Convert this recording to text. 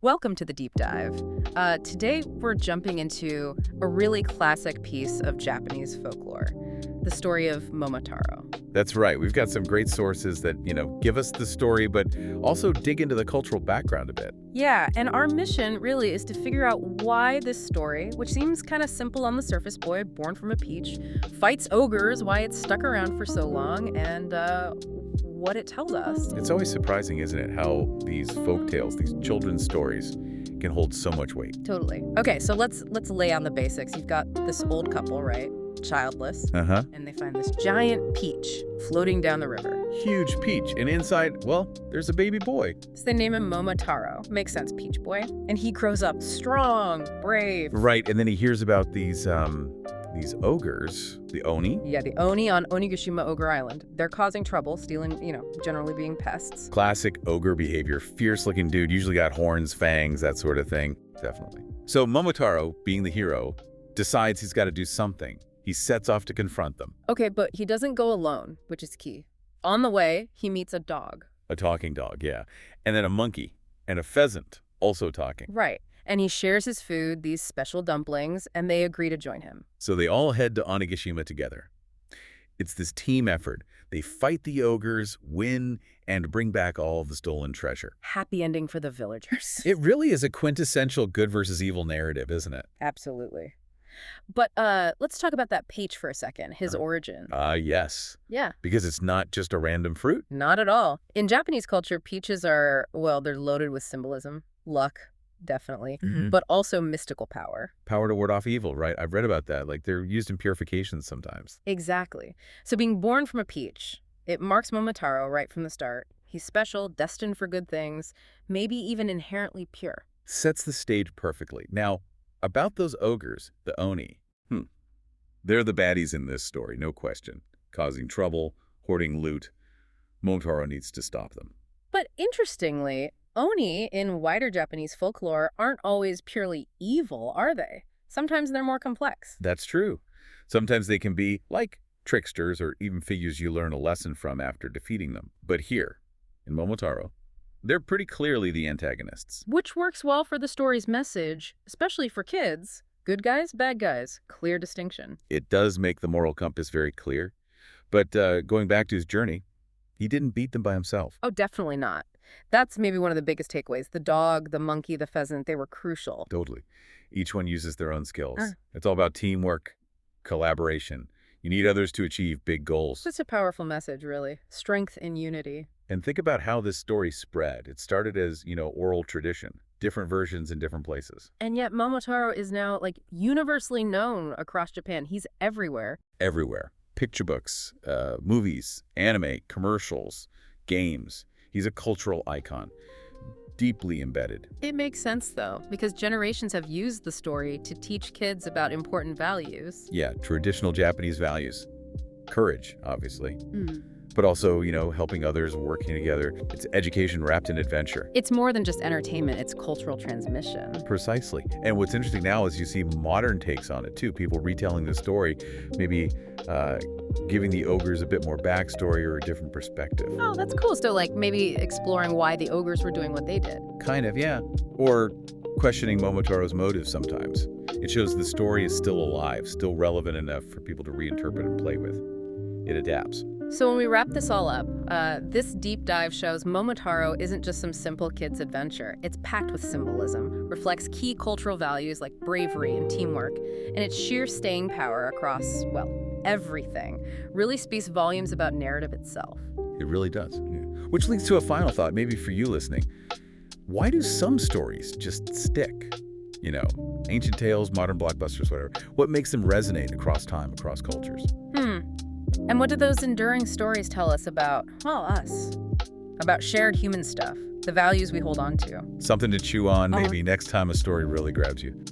Welcome to the deep dive. Today, we're jumping into a really classic piece of Japanese folklore, the story of Momotaro. That's right. We've got some great sources that, give us the story, but also dig into the cultural background a bit. Yeah, and our mission really is to figure out why this story, which seems kind of simple on the surface, boy born from a peach, fights ogres, why it's stuck around for so long, and what it tells us. It's always surprising, isn't it, how these folk tales, these children's stories, can hold so much weight. Totally. Okay, so let's lay on the basics. You've got this old couple, right? Childless. Uh-huh. And they find this giant peach floating down the river. Huge peach. And inside, well, there's a baby boy. So they name him Momotaro. Makes sense, Peachboy. And he grows up strong, brave. Right, and then he hears about these ogres, the Oni. Yeah, the Oni on Onigashima Ogre Island. They're causing trouble, stealing, generally being pests. Classic ogre behavior. Fierce-looking dude, usually got horns, fangs, that sort of thing. Definitely. So Momotaro, being the hero, decides he's got to do something. He sets off to confront them. Okay, but he doesn't go alone, which is key. On the way, he meets a dog. A talking dog, yeah. And then a monkey and a pheasant, also talking. Right. And he shares his food, these special dumplings, and they agree to join him. So they all head to Onigashima together. It's this team effort. They fight the ogres, win, and bring back all of the stolen treasure. Happy ending for the villagers. It really is a quintessential good versus evil narrative, isn't it? Absolutely. But let's talk about that peach for a second, his origin. Yes. Yeah. Because it's not just a random fruit. Not at all. In Japanese culture, peaches are, well, they're loaded with symbolism, luck, definitely, but also mystical power. Power to ward off evil, right? I've read about that. Like, they're used in purifications sometimes. Exactly. So being born from a peach, it marks Momotaro right from the start. He's special, destined for good things, maybe even inherently pure. Sets the stage perfectly. Now, about those ogres, the Oni. They're the baddies in this story, no question. Causing trouble, hoarding loot. Momotaro needs to stop them. But interestingly, Oni in wider Japanese folklore aren't always purely evil, are they? Sometimes they're more complex. That's true. Sometimes they can be like tricksters or even figures you learn a lesson from after defeating them. But here, in Momotaro, they're pretty clearly the antagonists. Which works well for the story's message, especially for kids. Good guys, bad guys, clear distinction. It does make the moral compass very clear. But going back to his journey, he didn't beat them by himself. Oh, definitely not. That's maybe one of the biggest takeaways. The dog, the monkey, the pheasant, they were crucial. Totally. Each one uses their own skills. It's all about teamwork, collaboration. You need others to achieve big goals. Such a powerful message, really. Strength in unity. And think about how this story spread. It started as, oral tradition, different versions in different places. And yet Momotaro is now, universally known across Japan. He's everywhere. Everywhere. Picture books, movies, anime, commercials, games. He's a cultural icon, deeply embedded. It makes sense, though, because generations have used the story to teach kids about important values. Yeah, traditional Japanese values. Courage, obviously. But also, helping others, working together. It's education wrapped in adventure. It's more than just entertainment. It's cultural transmission. Precisely. And what's interesting now is you see modern takes on it, too. People retelling the story, maybe giving the ogres a bit more backstory or a different perspective. Oh, that's cool. So, maybe exploring why the ogres were doing what they did. Kind of, yeah. Or questioning Momotaro's motives sometimes. It shows the story is still alive, still relevant enough for people to reinterpret and play with. It adapts. So when we wrap this all up, this deep dive shows Momotaro isn't just some simple kid's adventure. It's packed with symbolism, reflects key cultural values like bravery and teamwork, and its sheer staying power across, well, everything really speaks volumes about narrative itself. It really does. Yeah. Which leads to a final thought, maybe for you listening. Why do some stories just stick? Ancient tales, modern blockbusters, whatever. What makes them resonate across time, across cultures? And what do those enduring stories tell us about, well, us? About shared human stuff, the values we hold on to. Something to chew on maybe next time a story really grabs you.